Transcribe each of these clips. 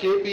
KP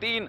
3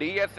DS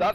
10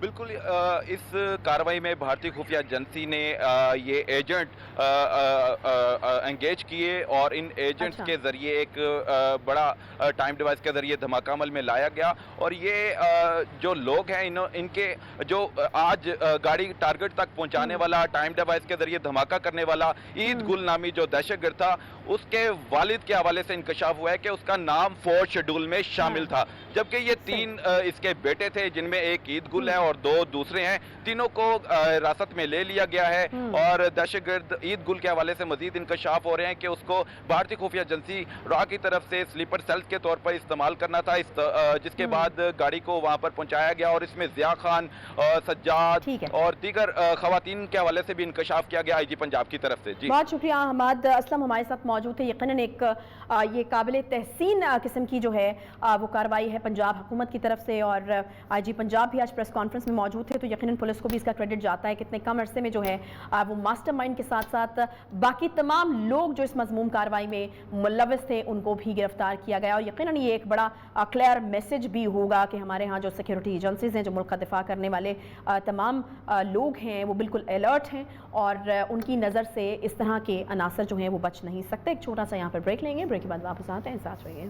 بالکل اس کارروائی میں بھارتی خفیہ ایجنسی نے یہ ایجنٹ انگیج کیے اور ان ایجنٹس کے ذریعے ایک بڑا ٹائم ڈیوائس کے ذریعے دھماکہ عمل میں لایا گیا، اور یہ جو لوگ ہیں ان کے جو آج گاڑی ٹارگٹ تک پہنچانے والا، ٹائم ڈیوائس کے ذریعے دھماکہ کرنے والا عید گل نامی جو دہشت گرد تھا، اس کے والد کے حوالے سے انکشاف ہوا ہے کہ اس کا نام 4 شیڈول میں شامل تھا، جبکہ یہ 3 اس کے بیٹے تھے جن میں ایک عید گل ہے اور 2 دوسرے ہیں، تینوں کو حراست میں لے لیا گیا ہے، اور دہشت گرد عید گل کے حوالے سے مزید انکشاف ہو رہے ہیں کہ اس کو بھارتی خفیہ ایجنسی را کی طرف سے سلیپر سیلز کے طور پر استعمال کرنا تھا، جس کے بعد گاڑی کو وہاں پر پہنچایا گیا، اور اس میں ضیاء خان، سجاد اور دیگر خواتین کے حوالے سے بھی انکشاف کیا گیا آئی جی پنجاب کی طرف سے۔ جی بہت شکریہ حماد اسلم ہمارے ساتھ موجود ہے۔ یقیناً ایک یہ قابل تحسین قسم کی جو ہے وہ کارروائی ہے پنجاب حکومت کی طرف سے، اور آئی جی پنجاب بھی آج پریس کانفرنس میں موجود تھے، تو یقیناً پولیس کو بھی اس کا کریڈٹ جاتا ہے کہ اتنے کم عرصے میں جو ہے وہ ماسٹر مائنڈ کے ساتھ ساتھ باقی تمام لوگ جو اس مذموم کارروائی میں ملوث تھے ان کو بھی گرفتار کیا گیا، اور یقیناً یہ ایک بڑا کلیئر میسج بھی ہوگا کہ ہمارے ہاں جو سیکیورٹی ایجنسیز ہیں، جو ملک کا دفاع کرنے والے تمام لوگ ہیں، وہ بالکل الرٹ ہیں، اور ان کی نظر سے اس طرح کے عناصر جو ہیں وہ بچ نہیں سکتے۔ ایک چھوٹا سا یہاں پر بریک لیں گے، بریک کے بعد واپس آتے ہیں، ساتھ رہیے۔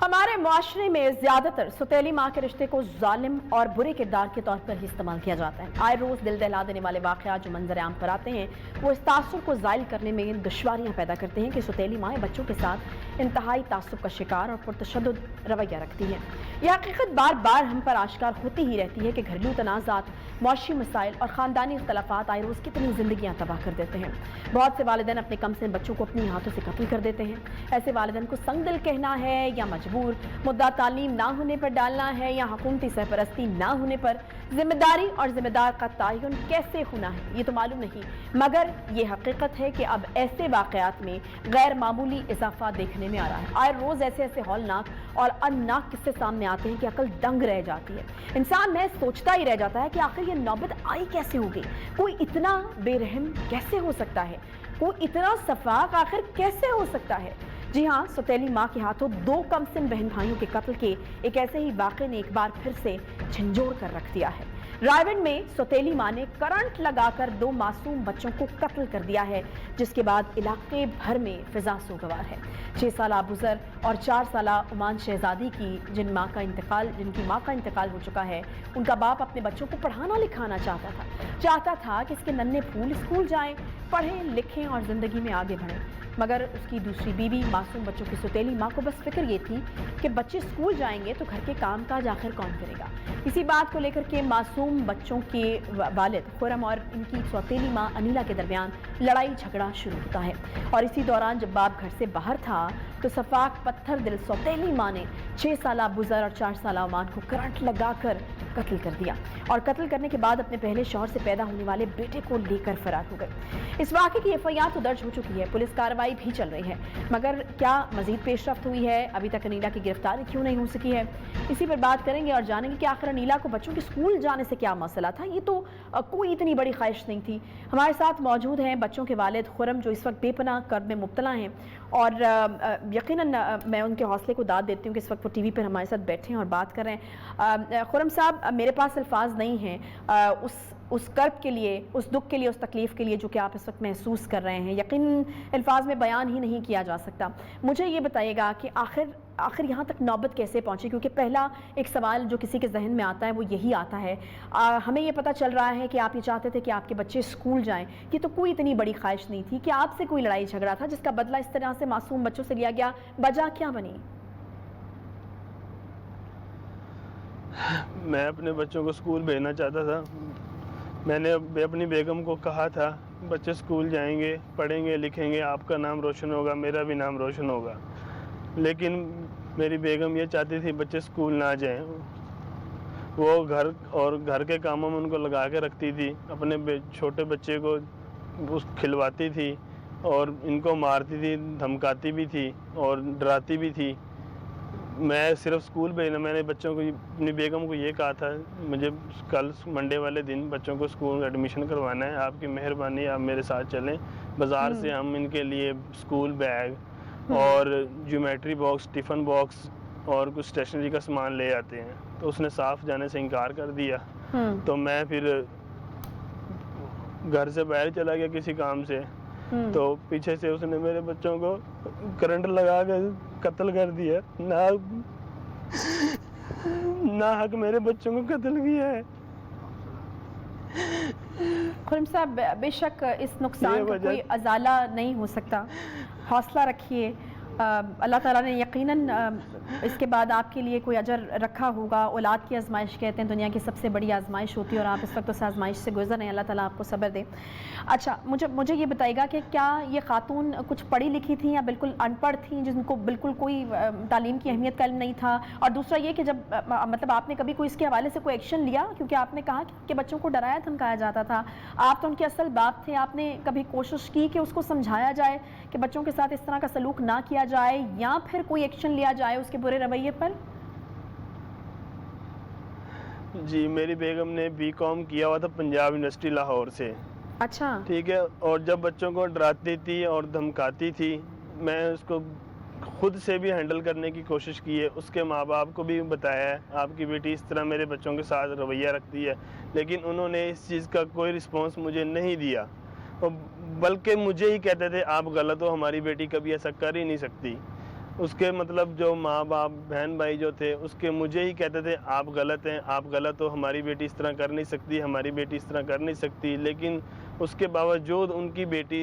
ہمارے معاشرے میں زیادہ تر سوتیلی ماں کے رشتے کو ظالم اور برے کردار کے طور پر ہی استعمال کیا جاتا ہے۔ آئے روز دل دہلا دینے والے واقعات جو منظر عام پر آتے ہیں وہ اس تاثر کو زائل کرنے میں دشواریاں پیدا کرتے ہیں کہ سوتیلی مائیں بچوں کے ساتھ انتہائی تعصب کا شکار اور پرتشدد رویہ رکھتی ہیں۔ یہ حقیقت بار بار ہم پر آشکار ہوتی ہی رہتی ہے کہ گھریلو تنازعات، معاشی مسائل اور خاندانی اختلافات آئے روز کتنی زندگیاں تباہ کر دیتے ہیں۔ بہت سے والدین اپنے کم سن بچوں کو اپنی ہاتھوں سے قتل کر دیتے ہیں۔ ایسے والدین کو سنگ دل کہنا ہے یا مجبور، مدعا تعلیم نہ ہونے پر ڈالنا ہے یا حکومتی سرپرستی نہ ہونے پر، ذمہ داری اور ذمہ دار کا تعین کیسے ہونا ہے یہ تو معلوم نہیں، مگر یہ حقیقت ہے کہ اب ایسے واقعات میں غیر معمولی اضافہ دیکھنے میں آ رہا ہے۔ آئے روز ایسے ہولناک اور انناک قصے سامنے آتے ہیں کہ عقل دنگ رہ جاتی ہے۔ انسان محض سوچتا ہی رہ جاتا ہے کہ آخر یہ نوبت آئی کیسے ہوگی، کوئی اتنا بے رحم کیسے ہو سکتا ہے، کوئی اتنا سفاک آخر کیسے ہو سکتا ہے۔ جی ہاں، سوتیلی ماں کے ہاتھوں 2 کم سن بہن بھائیوں کے قتل کے ایک ایسے ہی واقعے نے ایک بار پھر سے جھنجھوڑ کر رکھ دیا ہے۔ رائے گنج میں سوتیلی ماں نے کرنٹ لگا کر 2 معصوم بچوں کو قتل کر دیا ہے، جس کے بعد علاقے بھر میں فضا سوگوار ہے۔ 6 سالہ ابوذر اور 4 سالہ عمان شہزادی کی جن کی ماں کا انتقال ہو چکا ہے، ان کا باپ اپنے بچوں کو پڑھانا لکھانا چاہتا تھا کہ اس کے ننھے پھول اسکول جائیں، پڑھیں لکھیں اور زندگی میں آگے بڑھیں، مگر اس کی دوسری بیوی معصوم بچوں کی سوتیلی ماں کو بس فکر یہ تھی کہ بچے اسکول جائیں گے تو گھر کے کام کاج آخر کون کرے گا۔ اسی بات کو لے کر کے معصوم بچوں کے والد خرم اور ان کی سوتیلی ماں انیلا کے درمیان لڑائی جھگڑا شروع ہوتا ہے، اور اسی دوران جب باپ گھر سے باہر تھا تو صفاک پتھر دل سوتیلی ماں نے 6 سالہ ابوذر اور 4 سالہ عمان کو کرنٹ لگا کر قتل کر دیا، اور قتل کرنے کے بعد اپنے پہلے شوہر سے پیدا ہونے والے بیٹے کو لے کر فرار ہو گئے۔ اس واقعے کی FIR تو درج ہو چکی ہے، پولیس کارروائی بھی چل رہی ہے، مگر کیا مزید پیش رفت ہوئی ہے؟ ابھی تک انیلا کی گرفتاری کیوں نہیں ہو سکی ہے؟ اسی پر بات کریں گے اور جانیں گے کہ آخر انیلا کو بچوں کے اسکول جانے سے کیا مسئلہ تھا۔ یہ تو کوئی اتنی بڑی خواہش نہیں تھی۔ ہمارے ساتھ موجود ہیں بچوں کے والد خرم، جو اس وقت بے پناہ کرب میں مبتلا ہیں، اور یقیناً میں ان کے حوصلے کو داد دیتی ہوں کہ اس وقت وہ ٹی وی پر ہمارے ساتھ بیٹھے ہیں اور بات کر رہے ہیں۔ خرم صاحب، میرے پاس الفاظ نہیں ہیں اس کرب کے لیے، اس دکھ کے لیے، اس تکلیف کے لیے جو کہ آپ اس وقت محسوس کر رہے ہیں، یقیناً الفاظ میں بیان ہی نہیں کیا جا سکتا۔ مجھے یہ بتائیے گا کہ آخر یہاں تک نوبت کیسے پہنچی؟ کیونکہ پہلا ایک سوال جو کسی کے ذہن میں آتا ہے وہ یہی آتا ہے، ہمیں یہ پتہ چل رہا ہے کہ آپ یہ چاہتے تھے کہ آپ کے بچے اسکول جائیں، یہ تو کوئی اتنی بڑی خواہش نہیں تھی کہ آپ سے کوئی لڑائی جھگڑا تھا جس کا بدلہ اس طرح سے معصوم بچوں سے لیا گیا، وجہ کیا بنی؟ میں اپنے بچوں کو اسکول بھیجنا چاہتا تھا۔ میں نے اپنی بیگم کو کہا تھا بچے اسکول جائیں گے، پڑھیں گے لکھیں گے، آپ کا نام روشن ہوگا، میرا بھی نام روشن ہوگا، لیکن میری بیگم یہ چاہتی تھی بچے اسکول نہ جائیں۔ وہ گھر کے کاموں میں ان کو لگا کے رکھتی تھی، اپنے چھوٹے بچے کو کھلواتی تھی اور ان کو مارتی تھی، دھمکاتی بھی تھی اور ڈراتی بھی تھی۔ میں صرف اسکول بھیجنا، میں نے بچوں کو اپنی بیگم کو یہ کہا تھا مجھے کل منڈے والے دن بچوں کو اسکول ایڈمیشن کروانا ہے، آپ کی مہربانی آپ میرے ساتھ چلیں، بازار سے ہم ان کے لیے اسکول بیگ اور جیومیٹری باکس، ٹفن باکس اور کچھ اسٹیشنری کا سامان لے آتے ہیں، تو اس نے صاف جانے سے انکار کر دیا۔ تو میں پھر گھر سے باہر چلا گیا کسی کام سے، تو پیچھے سے اس نے میرے بچوں کو کرنٹ لگا کے قتل کر دیا، نہ حق میرے بچوں کو قتل کیا ہے۔ خرم صاحب، بے شک اس نقصان کا کوئی ازالہ نہیں ہو سکتا، حوصلہ رکھیے، اللہ تعالیٰ نے یقیناً اس کے بعد آپ کے لیے کوئی اجر رکھا ہوگا۔ اولاد کی آزمائش کہتے ہیں دنیا کی سب سے بڑی آزمائش ہوتی ہے، اور آپ اس وقت اس آزمائش سے گزر رہے ہیں، اللہ تعالیٰ آپ کو صبر دے۔ اچھا، مجھے یہ بتائیے گا کہ کیا یہ خاتون کچھ پڑھی لکھی تھیں یا بالکل ان پڑھ تھیں، جن کو بالکل کوئی تعلیم کی اہمیت کا علم نہیں تھا؟ اور دوسرا یہ کہ جب مطلب آپ نے کبھی کوئی اس کے حوالے سے کوئی ایکشن لیا، کیونکہ آپ نے کہا کہ بچوں کو ڈرایا دھمکایا جاتا تھا، آپ تو ان کے اصل باپ تھے، آپ نے کبھی کوشش کی کہ اس کو سمجھایا جائے کہ بچوں کے ساتھ اس طرح کا سلوک نہ کیا جائے، یا پھر کوئی ایکشن لیا جائے اس کے برے رویے پر؟ جی، میری بیگم نے BCom کیا ہوا تھا پنجاب یونیورسٹی لاہور سے۔ اچھا، ٹھیک ہے، اور جب بچوں کو ڈراتی تھی اور دھمکاتی تھی، میں اس کو خود سے بھی ہینڈل کرنے کی کوشش کی ہے، اس کے ماں باپ کو بھی بتایا ہے آپ کی بیٹی اس طرح میرے بچوں کے ساتھ رویہ رکھتی ہے، لیکن انہوں نے اس چیز کا کوئی رسپانس مجھے نہیں دیا، بلکہ مجھے ہی کہتے تھے آپ غلط ہو، ہماری بیٹی کبھی ایسا کر ہی نہیں سکتی۔ اس کے مطلب جو ماں باپ بہن بھائی جو تھے اس کے مجھے ہی کہتے تھے آپ غلط ہیں، آپ غلط ہو، ہماری بیٹی اس طرح کر نہیں سکتی، ہماری بیٹی اس طرح کر نہیں سکتی، لیکن اس کے باوجود ان کی بیٹی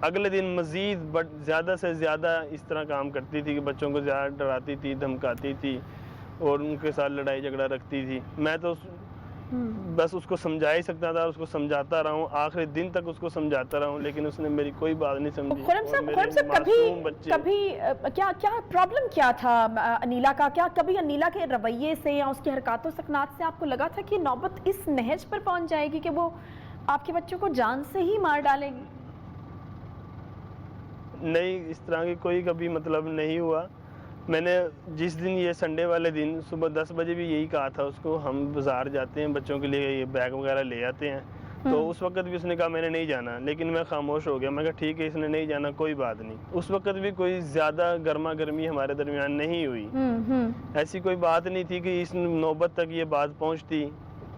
اگلے دن مزید زیادہ سے زیادہ اس طرح کام کرتی تھی کہ بچوں کو زیادہ ڈراتی تھی، دھمکاتی تھی اور ان کے ساتھ لڑائی جھگڑا رکھتی تھی۔ میں تو بس اس کو سمجھا ہی سکتا تھا، اس کو سمجھاتا رہا ہوں، آخری دن تک اس کو سمجھاتا رہا ہوں، لیکن اس نے میری کوئی بات نہیں سمجھی۔ خرم صاحب کبھی کیا پرابلم کیا تھا انیلا کا؟ کیا کبھی انیلا کے رویے سے یا اس کی حرکات و سکنات سے آپ کو لگا تھا کہ نوبت اس نہج پر پہنچ جائے گی کہ وہ آپ کے بچوں کو جان سے ہی مار ڈالے گی؟ نہیں، اس طرح کی کوئی کبھی مطلب نہیں ہوا۔ میں نے جس دن یہ سنڈے والے دن صبح 10 بجے بھی یہی کہا تھا اس کو، ہم بازار جاتے ہیں بچوں کے لیے یہ بیگ وغیرہ لے آتے ہیں، تو اس وقت بھی اس نے کہا میں نے نہیں جانا، لیکن میں خاموش ہو گیا۔ میں کہا ٹھیک ہے، اس نے نہیں جانا، کوئی بات نہیں۔ اس وقت بھی کوئی زیادہ گرما گرمی ہمارے درمیان نہیں ہوئی، ایسی کوئی بات نہیں تھی کہ اس نوبت تک یہ بات پہنچتی،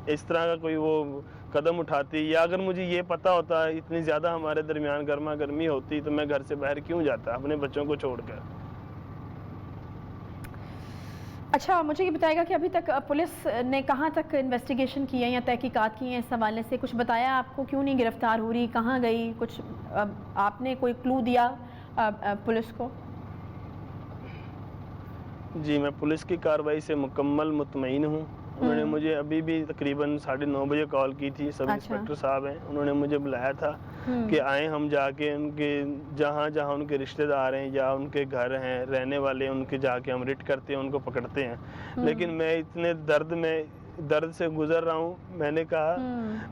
اس طرح کا کوئی وہ قدم اٹھاتی، یا اگر مجھے یہ پتہ ہوتا اتنی زیادہ ہمارے درمیان گرما گرمی ہوتی تو میں گھر سے باہر کیوں جاتا اپنے بچوں کو چھوڑ کر۔ اچھا، مجھے یہ بتائے گا کہ ابھی تک پولیس نے کہاں تک انویسٹیگیشن کی ہے یا تحقیقات کی ہیں اس حوالے سے؟ کچھ بتایا آپ کو کیوں نہیں گرفتار ہو رہی، کہاں گئی؟ کچھ آپ نے کوئی کلو دیا پولیس کو؟ جی، میں پولیس کی کارروائی سے مکمل مطمئن ہوں۔ انہوں نے مجھے ابھی بھی تقریباً 9:30 بجے کال کی تھی، سب انسپیکٹر صاحب ہیں، انہوں نے مجھے بلایا تھا کہ آئیں ہم جا کے ان کے جہاں جہاں ان کے رشتہ دار ہیں یا ان کے گھر ہیں رہنے والے، ان کے جا کے ہم ریڈ کرتے ہیں، ان کو پکڑتے ہیں۔ لیکن میں اتنے درد سے گزر رہا ہوں، میں نے کہا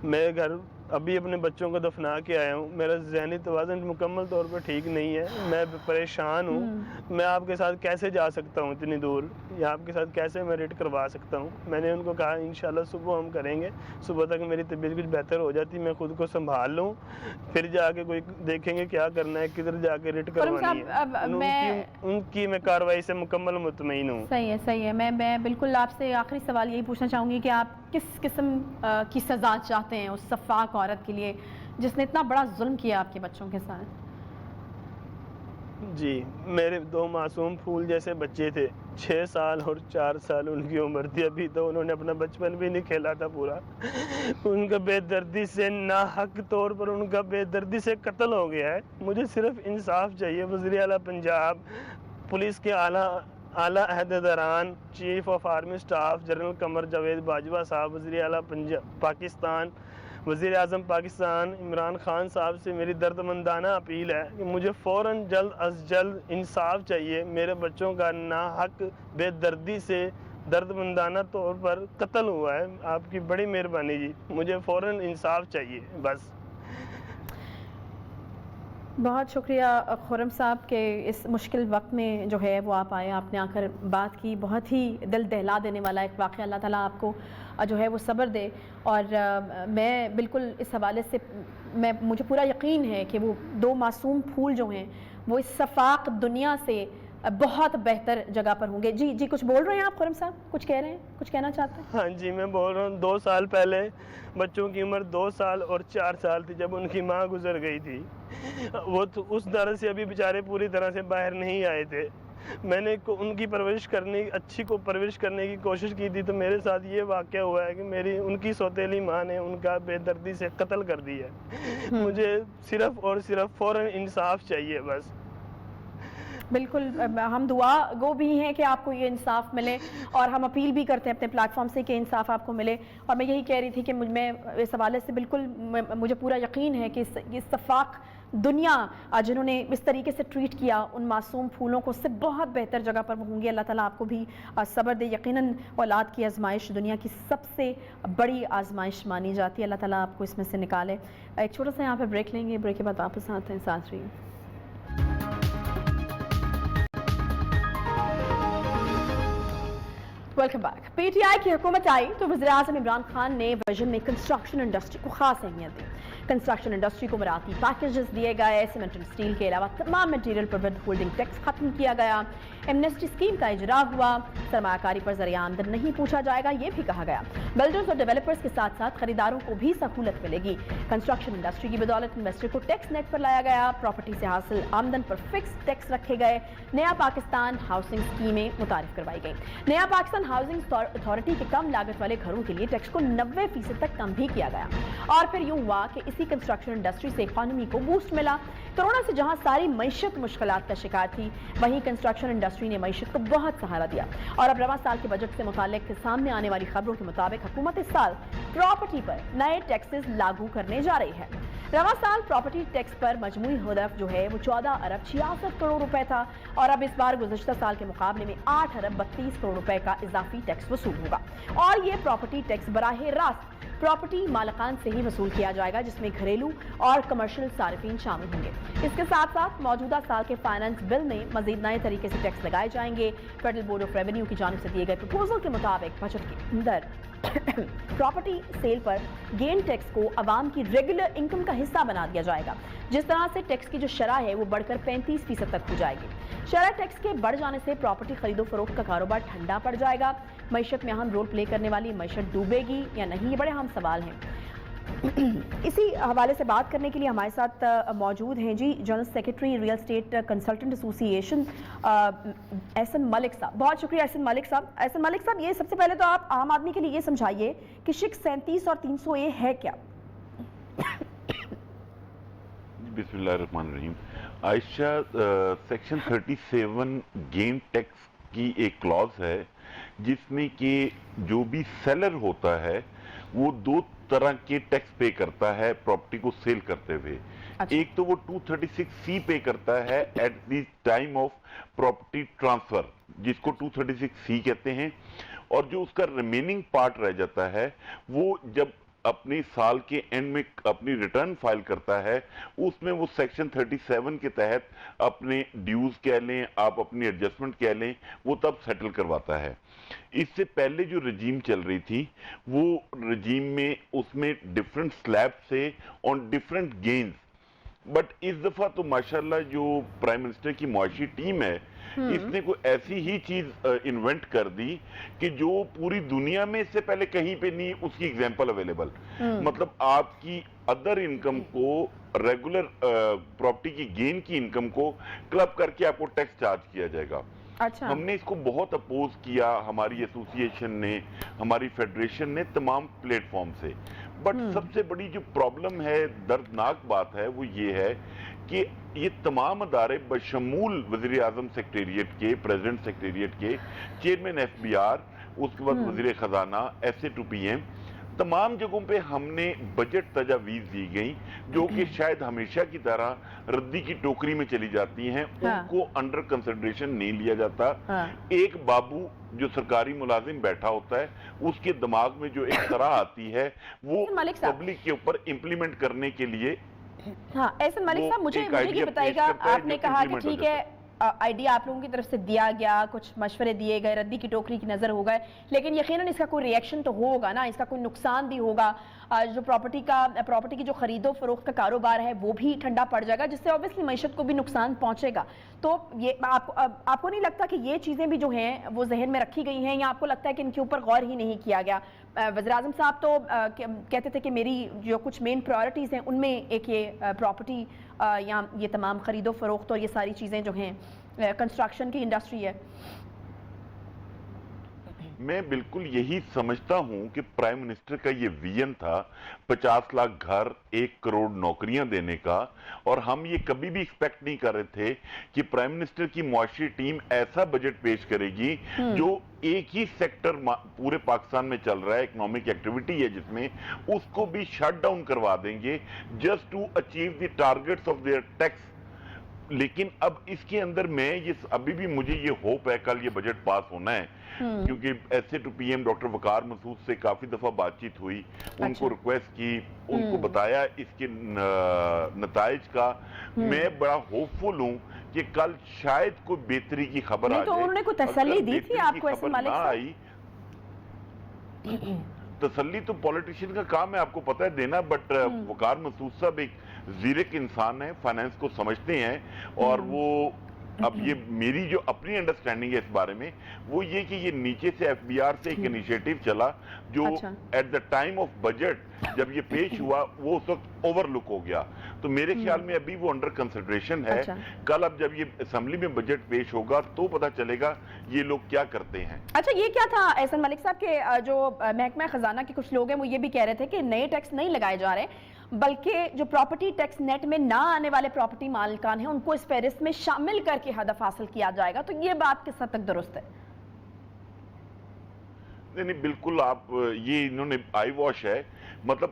میرے گھر ابھی اپنے بچوں کو دفنا کے آیا ہوں، میرا ذہنی توازن مکمل طور پر ٹھیک نہیں ہے، میں پریشان ہوں، میں آپ کے ساتھ کیسے جا سکتا ہوں اتنی دور، یا آپ کے ساتھ کیسے میں ریڈ کروا سکتا ہوں؟ میں نے ان کو کہا انشاءاللہ صبح ہم کریں گے، صبح تک میری طبیعت کچھ بہتر ہو جاتی، میں خود کو سنبھال لوں، پھر جا کے کوئی دیکھیں گے کیا کرنا ہے، کدھر جا کے ریڈ کروانی ہے۔ ان کی میں کارروائی سے مکمل مطمئن ہوں۔ صحیح ہے، میں بالکل آپ سے آخری سوال یہی پوچھنا چاہوں گی کہ آپ کس قسم کی سزا چاہتے ہیں اس شفاق عورت کے لیے جس نے اتنا بڑا ظلم کیا آپ کے بچوں کے ساتھ؟ جی، میرے 2 معصوم پھول جیسے بچے تھے، 6 سال اور 4 سال ان کی عمر تھی، ابھی تو انہوں نے اپنا بچپن بھی نہیں کھیلا تھا پورا، ان کا بے دردی سے ناحق طور پر ان کا بے دردی سے قتل ہو گیا ہے۔ مجھے صرف انصاف چاہیے۔ وزیر اعلیٰ پنجاب، پولیس کے اعلیٰ عہدیداران، chief of army staff general Qamar Javed Bajwa صاحب، وزیر اعلیٰ پاکستان، وزیر اعظم پاکستان عمران خان صاحب سے میری دردمندانہ اپیل ہے کہ مجھے فوراً جلد از جلد انصاف چاہیے۔ میرے بچوں کا ناحق بے دردی سے دردمندانہ طور پر قتل ہوا ہے، آپ کی بڑی مہربانی جی، مجھے فوراً انصاف چاہیے بس۔ بہت شکریہ خرم صاحب کہ اس مشکل وقت میں جو ہے وہ آپ آئے، آپ نے آ کر بات کی، بہت ہی دل دہلا دینے والا ایک واقعہ، اللہ تعالیٰ آپ کو جو ہے وہ صبر دے۔ اور میں بالکل اس حوالے سے مجھے پورا یقین ہے کہ وہ 2 معصوم پھول جو ہیں وہ اس صفاق دنیا سے بہت بہتر جگہ پر ہوں گے. جی کچھ بول رہے ہیں آپ خرم صاحب, کچھ کہہ رہے ہیں, کچھ کہنا چاہتے ہیں؟ ہاں جی, میں بول رہا ہوں 2 سال پہلے بچوں کی عمر 2 سال اور 4 سال تھی جب ان کی ماں گزر گئی تھی. وہ تو اس درد سے ابھی بیچارے پوری طرح سے باہر نہیں آئے تھے. میں نے ان کی اچھی پرورش کرنے کی کوشش کی تھی, تو میرے ساتھ یہ واقعہ ہوا ہے کہ ان کی سوتیلی ماں نے ان کا بے دردی سے قتل کر دیا. مجھے صرف اور صرف فوراً انصاف چاہیے بس. بالکل, ہم دعا گو بھی ہیں کہ آپ کو یہ انصاف ملے, اور ہم اپیل بھی کرتے ہیں اپنے پلیٹ فارم سے کہ انصاف آپ کو ملے. اور میں یہی کہہ رہی تھی کہ میں اس حوالے سے بالکل مجھے پورا یقین ہے کہ اس صفاق دنیا جنہوں نے اس طریقے سے ٹریٹ کیا ان معصوم پھولوں کو, سے بہت بہتر جگہ پر وہ ہوں گے. اللہ تعالیٰ آپ کو بھی صبر دے. یقیناً اولاد کی آزمائش دنیا کی سب سے بڑی آزمائش مانی جاتی ہے. اللہ تعالیٰ آپ کو اس میں سے نکالے. ایک چھوٹا سا یہاں پہ بریک لیں گے, بریک کے بعد واپس آتے ہیں. ساتھ رہیے. Welcome back. P T I کی حکومت آئی تو وزیراعظم عمران خان نے ویژن میں کنسٹرکشن انڈسٹری کو خاص اہمیت دی. کنسٹرکشن انڈسٹری کو مراعاتی پیکیجز دیے گئے. سیمنٹ اینڈ اسٹیل کے علاوہ تمام مٹیریل پر ود ہولڈنگ ٹیکس ختم کیا گیا. ایمنیسٹی اسکیم کا اجرا ہوا. سرمایہ کاری پر ذریعہ آمدن نہیں پوچھا جائے گا, یہ بھی کہا گیا. بلڈرز اور ڈیولپرز کے ساتھ ساتھ خریداروں کو بھی سہولت ملے گی. کنسٹرکشن انڈسٹری کی بدولت انویسٹر کو ٹیکس نیٹ پر لایا گیا. پراپرٹی سے حاصل آمدن پر فکس ٹیکس رکھے گئے. نیا پاکستان ہاؤسنگ اسکیمیں متعارف کروائی گئی. نیا پاکستان ہاؤسنگ اتھارٹی کے کم لاگت والے گھروں کے لیے ٹیکس کو 90% تک کم بھی کیا گیا. اور پھر یوں ہوا کہ اسی کنسٹرکشن انڈسٹری سے اکانومی کو بوسٹ ملا. کورونا سے جہاں ساری معیشت مشکلات کا شکار تھی, وہیں کنسٹرکشن انڈسٹری نے معیشت کو بہت سہارا دیا. اور اب رواں سال کے بجٹ سے متعلق سامنے آنے والی خبروں کے مطابق حکومت اس سال پراپرٹی پر نئے ٹیکسز لاگو کرنے جا رہی ہے. رواں سال پراپرٹی ٹیکس پر مجموعی ہدف جو ہے وہ 14 ارب 66 کروڑ روپے تھا, اور اب اس بار گزشتہ سال کے مقابلے میں 8 ارب 32 کروڑ روپے کا اضافی ٹیکس وصول ہوگا. اور یہ پراپرٹی ٹیکس براہ راست پراپرٹی مالکان سے ہی وصول کیا جائے گا, جس میں گھریلو اور کمرشل صارفین شامل ہوں گے. اس کے ساتھ ساتھ موجودہ سال کے فائنانس بل میں مزید نئے طریقے سے ٹیکس لگائے جائیں گے. فیڈرل بورڈ آف ریونیو کی جانب سے دیے گئے پروپوزل کے مطابق بجٹ کے اندر پراپرٹی سیل پر گین ٹیکس کو عوام کی ریگولر انکم کا حصہ بنا دیا جائے گا, جس طرح سے ٹیکس کی جو شرح ہے وہ بڑھ کر 35% تک ہو جائے گی. شرح ٹیکس کے بڑھ جانے سے پراپرٹی خرید و فروخت کا کاروبار ٹھنڈا پڑ جائے گا. معیشت میں اہم رول پلے کرنے والی معیشت ڈوبے گی یا نہیں, یہ بڑے اہم سوال ہیں. اسی حوالے سے بات کرنے کے لیے ہمارے ساتھ موجود ہیں جی general secretary real estate consultant association احسن ملک صاحب. بہت شکریہ احسن ملک صاحب. احسن ملک صاحب, یہ سب سے پہلے تو آپ عام آدمی کے لیے یہ سمجھائیے کہ شک 37 اور 300A ہے کیا؟ بسم اللہ الرحمن الرحیم. عائشہ, سیکشن 37 گین ٹیکس کی ایک کلاز ہے جس میں کہ جو بھی سیلر ہوتا ہے وہ 2 طرح کے ٹیکس پے کرتا ہے پراپرٹی کو سیل کرتے ہوئے. ایک تو وہ 236C پے کرتا ہے at the time of property transfer, جس کو 236C کہتے ہیں, اور جو اس کا ریمیننگ پارٹ رہ جاتا ہے وہ جب اپنی سال کے اینڈ میں اپنی ریٹرن فائل کرتا ہے, اس میں وہ سیکشن 37 کے تحت اپنے ڈیوز کہہ لیں, آپ اپنی ایڈجسٹمنٹ کہہ لیں, وہ تب سیٹل کرواتا ہے. اس سے پہلے جو رجیم چل رہی تھی وہ رجیم میں اس میں ڈیفرنٹ سلیب سے آن ڈیفرنٹ گینز, بٹ اس دفعہ تو ماشاءاللہ جو پرائم منسٹر کی معاشی ٹیم ہے اس نے کوئی ایسی ہی چیز انوینٹ کر دی کہ جو پوری دنیا میں اس سے پہلے کہیں پہ نہیں اس کی ایگزامپل اویلیبل. مطلب آپ کی ادر انکم کو, ریگولر پراپرٹی کی گین کی انکم کو کلب کر کے آپ کو ٹیکس چارج کیا جائے گا. ہم نے اس کو بہت اپوز کیا, ہماری ایسوسی ایشن نے, ہماری فیڈریشن نے, تمام پلیٹ فارم سے. بٹ سب سے بڑی جو پرابلم ہے, دردناک بات ہے, وہ یہ ہے کہ یہ تمام ادارے بشمول وزیر اعظم سیکریٹریٹ کے, پریزیڈنٹ سیکریٹریٹ کے, چیئرمین FBR, اس کے بعد وزیر خزانہ, SA to PM, تمام جگہوں پہ ہم نے بجٹ تجاویز دی گئی جو کہ شاید ہمیشہ کی طرح ردی کی ٹوکری میں چلی جاتی ہیں, ان کو انڈر کنسیڈریشن نہیں لیا جاتا. ایک بابو جو سرکاری ملازم بیٹھا ہوتا ہے اس کے دماغ میں جو ایک طرح آتی ہے وہ پبلک کے اوپر امپلیمنٹ کرنے کے لیے. ہاں احسن ملک صاحب, مجھے یہ بتائیے گا, آپ نے کہا کہ ٹھیک ہے آئیڈیا آپ لوگوں کی طرف سے دیا گیا, کچھ مشورے دیے گئے, ردی کی ٹوکری کی نظر ہو گئے, لیکن یقیناً اس کا کوئی ریئیکشن تو ہوگا نا, اس کا کوئی نقصان بھی ہوگا. جو پراپرٹی کی جو خرید و فروخت کا کاروبار ہے وہ بھی ٹھنڈا پڑ جائے گا، جس سے obviously معیشت کو بھی نقصان پہنچے گا. تو یہ آپ کو نہیں لگتا کہ یہ چیزیں بھی جو ہیں وہ ذہن میں رکھی گئی ہیں، یا آپ کو لگتا ہے کہ ان کے اوپر غور ہی نہیں کیا گیا؟ وزیر اعظم صاحب تو کہتے تھے کہ میری جو کچھ مین پرائورٹیز ہیں ان میں ایک یہ پراپرٹی یا یہ تمام خرید و فروخت اور یہ ساری چیزیں جو ہیں کنسٹرکشن کی انڈسٹری ہے. میں بالکل یہی سمجھتا ہوں کہ پرائم منسٹر کا یہ ویژن تھا 50 لاکھ گھر، 1 کروڑ نوکریاں دینے کا، اور ہم یہ کبھی بھی ایکسپیکٹ نہیں کر رہے تھے کہ پرائم منسٹر کی معاشی ٹیم ایسا بجٹ پیش کرے گی جو ایک ہی سیکٹر پورے پاکستان میں چل رہا ہے، اکنامک ایکٹیویٹی ہے جس میں، اس کو بھی شٹ ڈاؤن کروا دیں گے just to achieve the targets of their tax. لیکن اب اس کے اندر میں ابھی بھی مجھے یہ ہوپ ہے کل یہ بجٹ پاس ہونا ہے، کیونکہ S A to P M doctor Waqar Masood سے کافی دفعہ بات چیت ہوئی، ان کو ریکویسٹ کی، ان کو بتایا اس کے نتائج کا. میں بڑا ہوپ فل ہوں کہ کل شاید کوئی بہتری کی خبر آ جائے. تو انہوں نے کوئی تسلی دی تھی آپ کو احسن مالک صاحب؟ تسلی تو پولیٹیشین کا کام ہے، آپ کو پتہ ہے دینا، بٹ وقار مسعود صاحب ایک زیرک انسان ہے، فائنانس کو سمجھتے ہیں، اور وہ اب یہ میری جو اپنی انڈرسٹینڈنگ ہے اس بارے میں وہ یہ کہ یہ نیچے سے ایف بی آر سے ایک انیشیٹو چلا جو at the time of budget جب یہ پیش ہوا وہ اس وقت اوور لک ہو گیا. تو میرے خیال میں ابھی وہ انڈر کنسیڈریشن ہے. کل اب جب یہ اسمبلی میں بجٹ پیش ہوگا تو پتہ چلے گا یہ لوگ کیا کرتے ہیں. اچھا، یہ کیا تھا احسن ملک صاحب کہ جو محکمہ خزانہ کے کچھ لوگ ہیں وہ یہ بھی کہہ رہے تھے کہ نئے ٹیکس نہیں لگائے جا رہے، بلکہ جو پراپرٹی ٹیکس نیٹ میں نہ آنے والے پراپرٹی مالکان ہیں ان کو اس فہرست میں شامل کر کے ہدف حاصل کیا جائے گا. تو یہ بات کس حد تک درست ہے؟ نہیں بالکل، آپ یہ انہوں نے آئی واش ہے. مطلب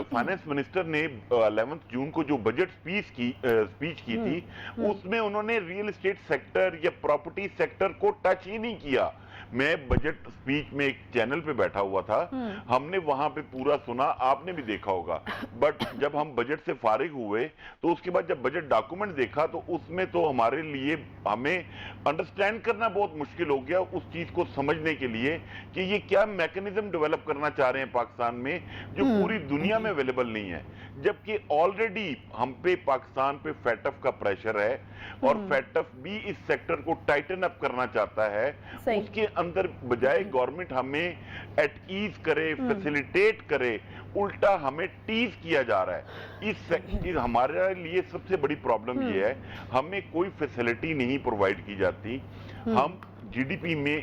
فائنانس منسٹر نے 11 جون کو جو بجٹ سپیچ کی تھی اس میں انہوں نے ریئل اسٹیٹ سیکٹر یا پراپرٹی سیکٹر کو ٹچ ہی نہیں کیا. میں بجٹ سپیچ میں ایک چینل پہ بیٹھا ہوا تھا، ہم نے وہاں پہ پورا سنا، آپ نے بھی دیکھا ہوگا. بٹ جب ہم بجٹ سے فارغ ہوئے تو اس کے بعد جب بجٹ ڈاکومنٹ دیکھا تو اس میں تو ہمارے لیے ہمیں انڈرسٹینڈ کرنا بہت مشکل ہو گیا اس چیز کو سمجھنے کے لیے کہ یہ کیا میکنزم ڈیولپ کرنا چاہ رہے ہیں پاکستان میں جو پوری دنیا میں اویلیبل نہیں ہے. جبکہ آلریڈی ہم پہ پاکستان پہ فیٹف کا پریشر ہے اور فیٹف بھی اس سیکٹر کو ٹائٹن اپ کرنا چاہتا ہے. اس کے اندر بجائے گورنمنٹ ہمیں ایٹ ایز کرے، فیسیلیٹیٹ کرے، الٹا ہمیں ٹیز کیا جا رہا ہے. ہمارے لیے سب سے بڑی پرابلم یہ ہے ہمیں کوئی فیسیلیٹی نہیں پرووائڈ کی جاتی. ہم جی ڈی پی میں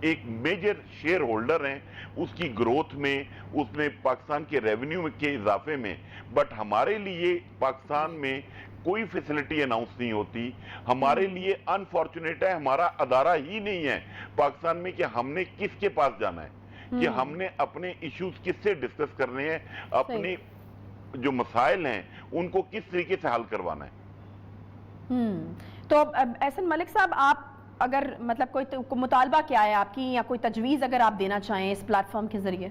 ایک میجر شیئر ہولڈر ہیں، اس کی گروتھ میں، اس میں پاکستان کے ریونیو کے اضافے میں، بٹ ہمارے لیے پاکستان میں کوئی فیسیلیٹی اناؤنس نہیں ہوتی. ہمارے لیے انفارچونیٹ ہے ہمارا ادارہ ہی نہیں ہے پاکستان میں کہ ہم نے کس کے پاس جانا ہے، کہ ہم نے اپنے ایشوز کس سے ڈسکس کرنے ہیں، اپنے جو مسائل ہیں ان کو کس طریقے سے حل کروانا ہے. تو احسن ملک صاحب، آپ اگر مطلب کوئی مطالبہ کیا ہے آپ کی یا کوئی تجویز اگر آپ دینا چاہیں اس پلیٹ فارم کے ذریعے؟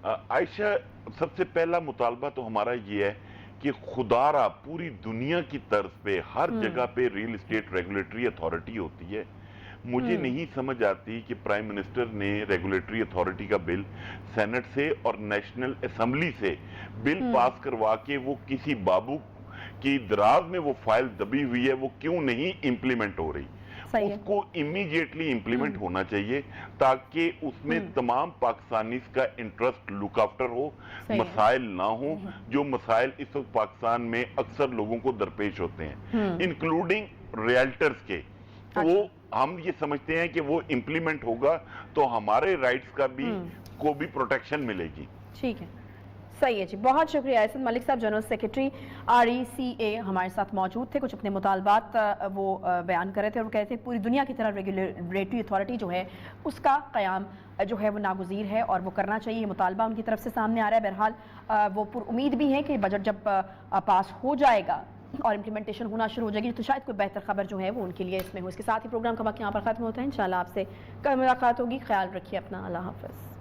عائشہ، سب سے پہلا مطالبہ تو ہمارا یہ ہے کہ خدا را پوری دنیا کی طرز پہ ہر جگہ پہ ریل اسٹیٹ ریگولیٹری اتھارٹی ہوتی ہے. مجھے نہیں سمجھ آتی کہ پرائم منسٹر نے ریگولیٹری اتھارٹی کا بل سینٹ سے اور نیشنل اسمبلی سے بل پاس کروا کے وہ کسی بابو کی دراز میں وہ فائل دبی ہوئی ہے وہ کیوں نہیں امپلیمنٹ ہو رہی. اس کو امیڈیٹلی امپلیمنٹ ہونا چاہیے تاکہ اس میں تمام پاکستانیز کا انٹرسٹ لک آفٹر ہو، مسائل نہ ہوں جو مسائل اس وقت پاکستان میں اکثر لوگوں کو درپیش ہوتے ہیں انکلوڈنگ ریئلٹرز کے. وہ ہم یہ سمجھتے ہیں کہ وہ امپلیمنٹ ہوگا تو ہمارے رائٹس کا بھی کو بھی پروٹیکشن ملے گی. ٹھیک ہے، صحیح ہے جی. بہت شکریہ احسن ملک صاحب، جنرل سیکرٹری RECA ہمارے ساتھ موجود تھے. کچھ اپنے مطالبات وہ بیان کر رہے تھے اور وہ کہتے ہیں پوری دنیا کی طرح ریگولیٹری اتھارٹی جو ہے اس کا قیام جو ہے وہ ناگزیر ہے اور وہ کرنا چاہیے. یہ مطالبہ ان کی طرف سے سامنے آ رہا ہے. بہرحال وہ پر امید بھی ہیں کہ بجٹ جب پاس ہو جائے گا اور امپلیمنٹیشن ہونا شروع ہو جائے گی تو شاید کوئی بہتر خبر جو ہے وہ ان کے لیے اس میں ہو. اس کے ساتھ ہی پروگرام کا وقت یہاں پر ختم ہوتا ہے. انشاءاللہ آپ سے کل ملاقات ہوگی. خیال رکھیے اپنا. اللہ حافظ.